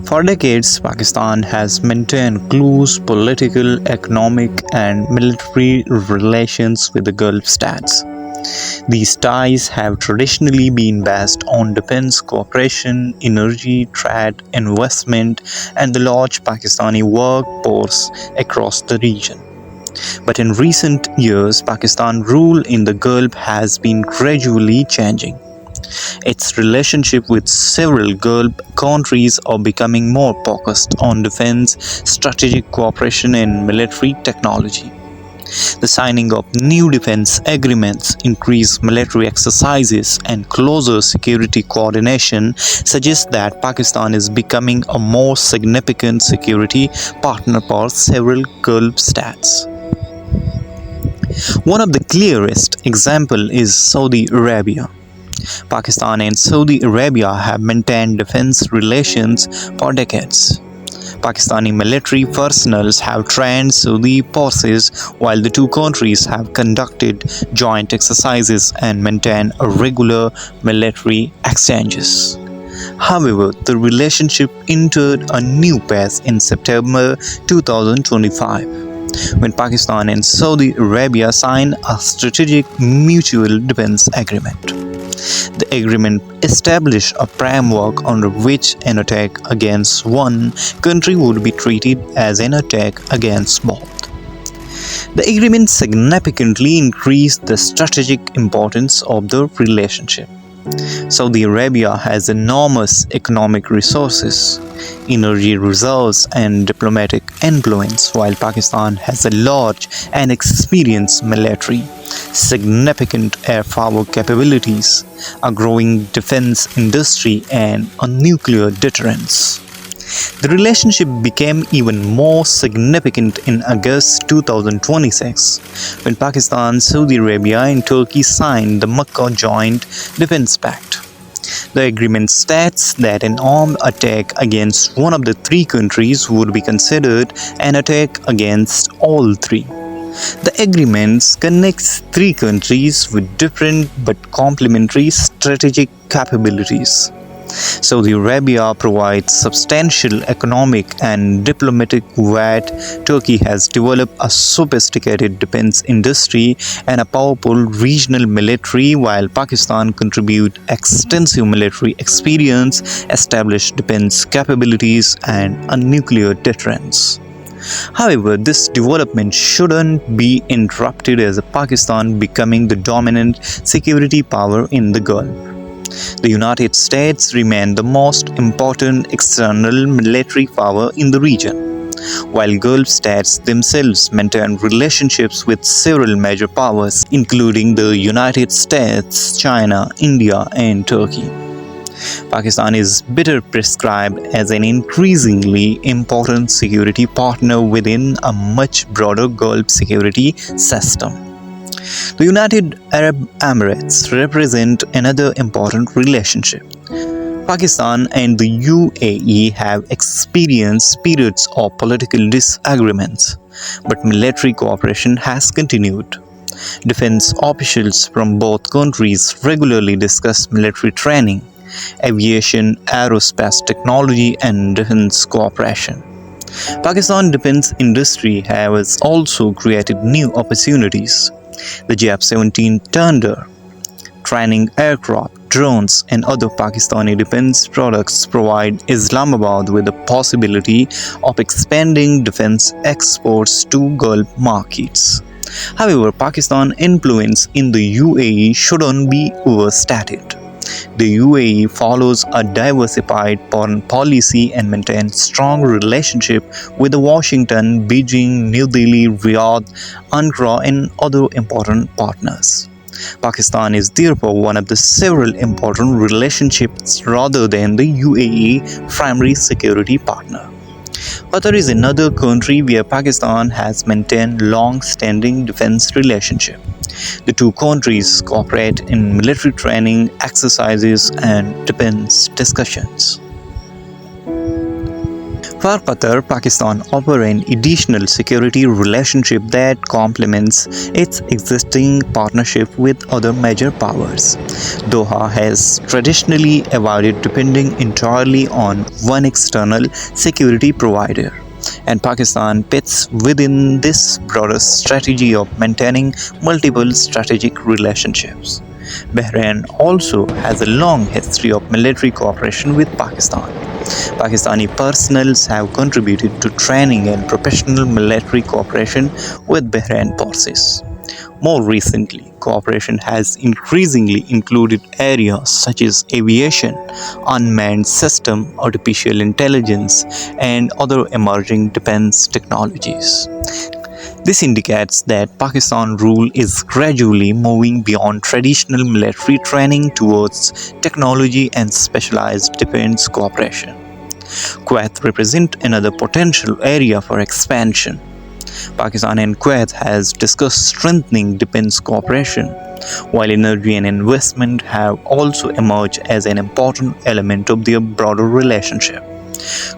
For decades, Pakistan has maintained close political, economic, and military relations with the Gulf states. These ties have traditionally been based on defense cooperation, energy, trade, investment, and the large Pakistani workforce across the region. But in recent years, Pakistan's role in the Gulf has been gradually changing. Its relationship with several Gulf countries are becoming more focused on defense, strategic cooperation, and military technology. The signing of new defense agreements, increased military exercises, and closer security coordination suggest that Pakistan is becoming a more significant security partner for several Gulf states. One of the clearest examples is Saudi Arabia. Pakistan and Saudi Arabia have maintained defense relations for decades. Pakistani military personnel have trained Saudi forces while the two countries have conducted joint exercises and maintained regular military exchanges. However, the relationship entered a new phase in September 2025 when Pakistan and Saudi Arabia signed a strategic mutual defense agreement. The agreement established a framework under which an attack against one country would be treated as an attack against both. The agreement significantly increased the strategic importance of the relationship. Saudi Arabia has enormous economic resources, energy reserves, and diplomatic influence, while Pakistan has a large and experienced military, significant air power capabilities, a growing defense industry, and a nuclear deterrence. The relationship became even more significant in August 2026 when Pakistan, Saudi Arabia, and Turkey signed the Makkah Joint Defence Pact. The agreement states that an armed attack against one of the three countries would be considered an attack against all three. The agreement connects three countries with different but complementary strategic capabilities. Saudi Arabia provides substantial economic and diplomatic weight. Turkey has developed a sophisticated defense industry and a powerful regional military, while Pakistan contributes extensive military experience, established defense capabilities, and a nuclear deterrence. However, this development shouldn't be interrupted as Pakistan becoming the dominant security power in the Gulf. The United States remain the most important external military power in the region, while Gulf states themselves maintain relationships with several major powers, including the United States, China, India, and Turkey. Pakistan is better prescribed as an increasingly important security partner within a much broader Gulf security system. The United Arab Emirates represent another important relationship. Pakistan and the UAE have experienced periods of political disagreements, but military cooperation has continued. Defense officials from both countries regularly discuss military training, aviation, aerospace technology, and defense cooperation. Pakistan's defense industry has also created new opportunities. The F-17 Thunder, training aircraft, drones, and other Pakistani defense products provide Islamabad with the possibility of expanding defense exports to Gulf markets. However, Pakistan's influence in the UAE shouldn't be overstated. The UAE follows a diversified foreign policy and maintains strong relationship with Washington, Beijing, New Delhi, Riyadh, Ankara, and other important partners. Pakistan is therefore one of the several important relationships rather than the UAE primary security partner. Qatar is another country where Pakistan has maintained long-standing defense relationship. The two countries cooperate in military training, exercises, and defense discussions. For Qatar, Pakistan offers an additional security relationship that complements its existing partnership with other major powers. Doha has traditionally avoided depending entirely on one external security provider, and Pakistan fits within this broader strategy of maintaining multiple strategic relationships. Bahrain also has a long history of military cooperation with Pakistan. Pakistani personnels have contributed to training and professional military cooperation with Bahrain forces. More recently, cooperation has increasingly included areas such as aviation, unmanned system, artificial intelligence, and other emerging defense technologies. This indicates that Pakistan rule is gradually moving beyond traditional military training towards technology and specialized defense cooperation. Kuwait represents another potential area for expansion. Pakistan and Kuwait has discussed strengthening defense cooperation, while energy and investment have also emerged as an important element of their broader relationship.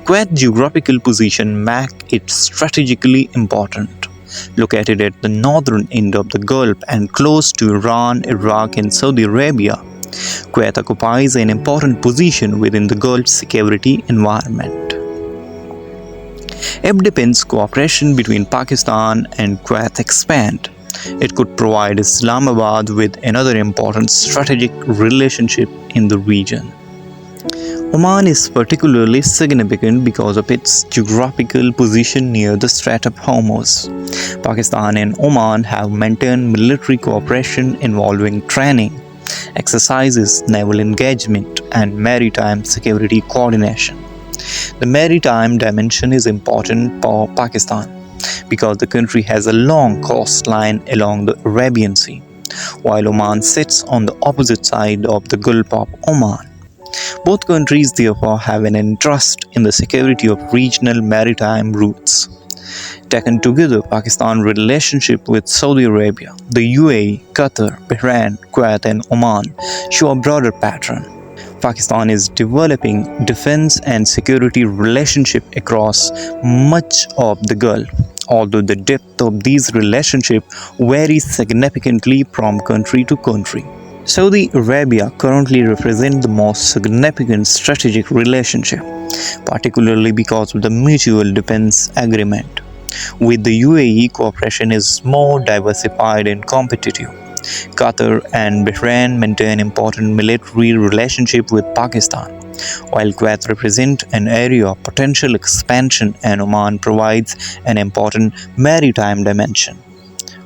Kuwait's geographical position makes it strategically important. Located at the northern end of the Gulf and close to Iran, Iraq, and Saudi Arabia, Kuwait occupies an important position within the Gulf security environment. If defense cooperation between Pakistan and Kuwait expand, it could provide Islamabad with another important strategic relationship in the region. Oman is particularly significant because of its geographical position near the Strait of Hormuz. Pakistan and Oman have maintained military cooperation involving training, exercises, naval engagement, and maritime security coordination. The maritime dimension is important for Pakistan because the country has a long coastline along the Arabian Sea, while Oman sits on the opposite side of the Gulf of Oman. Both countries therefore have an interest in the security of regional maritime routes. Taken together, Pakistan's relationship with Saudi Arabia, the UAE, Qatar, Bahrain, Kuwait, and Oman show a broader pattern. Pakistan is developing defense and security relationships across much of the Gulf, although the depth of these relationships varies significantly from country to country. Saudi Arabia currently represents the most significant strategic relationship, particularly because of the Mutual Defence Agreement. With the UAE, cooperation is more diversified and competitive. Qatar and Bahrain maintain important military relationships with Pakistan, while Kuwait represents an area of potential expansion and Oman provides an important maritime dimension.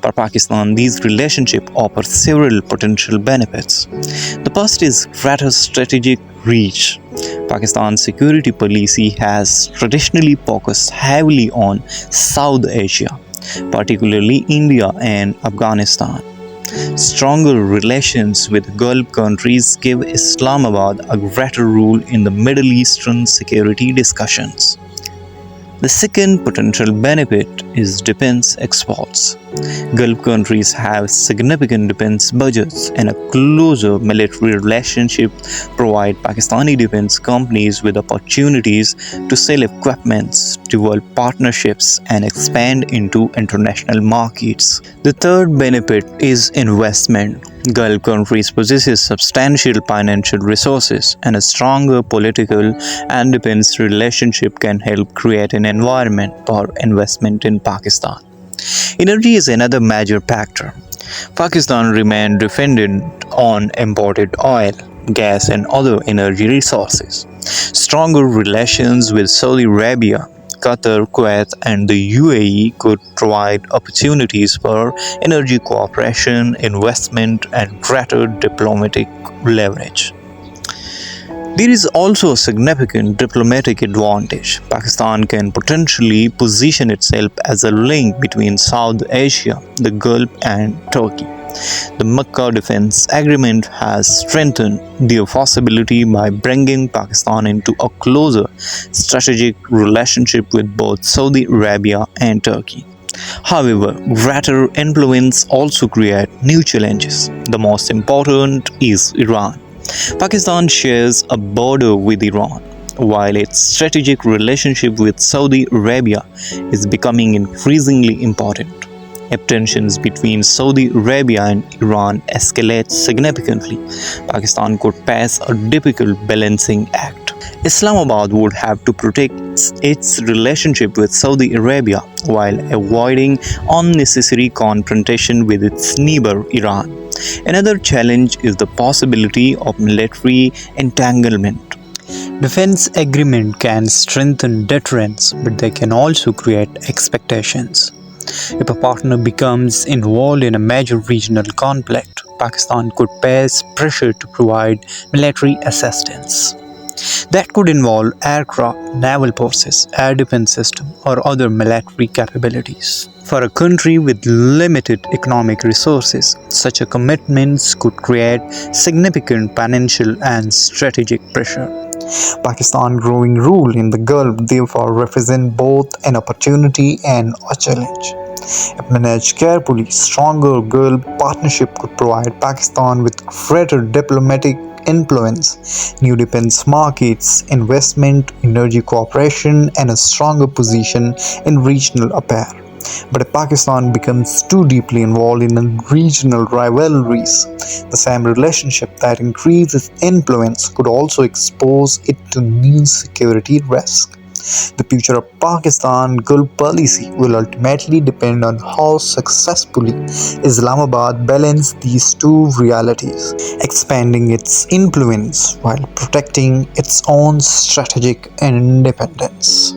For Pakistan, these relationships offer several potential benefits. The first is greater strategic reach. Pakistan's security policy has traditionally focused heavily on South Asia, particularly India and Afghanistan. Stronger relations with Gulf countries give Islamabad a greater role in the Middle Eastern security discussions. The second potential benefit is defense exports. Gulf countries have significant defense budgets, and a closer military relationship provides Pakistani defense companies with opportunities to sell equipment, develop partnerships, and expand into international markets. The third benefit is investment. Gulf countries possess substantial financial resources, and a stronger political and defense relationship can help create an environment for investment in Pakistan. Energy is another major factor. Pakistan remains dependent on imported oil, gas, and other energy resources. Stronger relations with Saudi Arabia, Qatar, Kuwait, and the UAE could provide opportunities for energy cooperation, investment, and greater diplomatic leverage. There is also a significant diplomatic advantage. Pakistan can potentially position itself as a link between South Asia, the Gulf, and Turkey. The Makkah Defence Agreement has strengthened their possibility by bringing Pakistan into a closer strategic relationship with both Saudi Arabia and Turkey. However, greater influence also creates new challenges. The most important is Iran. Pakistan shares a border with Iran, while its strategic relationship with Saudi Arabia is becoming increasingly important. If tensions between Saudi Arabia and Iran escalate significantly, Pakistan could pass a difficult balancing act. Islamabad would have to protect its relationship with Saudi Arabia while avoiding unnecessary confrontation with its neighbor Iran. Another challenge is the possibility of military entanglement. Defense agreement can strengthen deterrence, but they can also create expectations. If a partner becomes involved in a major regional conflict, Pakistan could face pressure to provide military assistance. That could involve aircraft, naval forces, air defense system, or other military capabilities. For a country with limited economic resources, such a commitment could create significant financial and strategic pressure. Pakistan's growing role in the Gulf therefore represents both an opportunity and a challenge. If managed carefully, stronger Gulf partnership could provide Pakistan with greater diplomatic influence, new defense markets, investment, energy cooperation, and a stronger position in regional affairs. But if Pakistan becomes too deeply involved in regional rivalries, the same relationship that increases influence could also expose it to new security risks. The future of Pakistan Gulf policy will ultimately depend on how successfully Islamabad balances these two realities, expanding its influence while protecting its own strategic independence.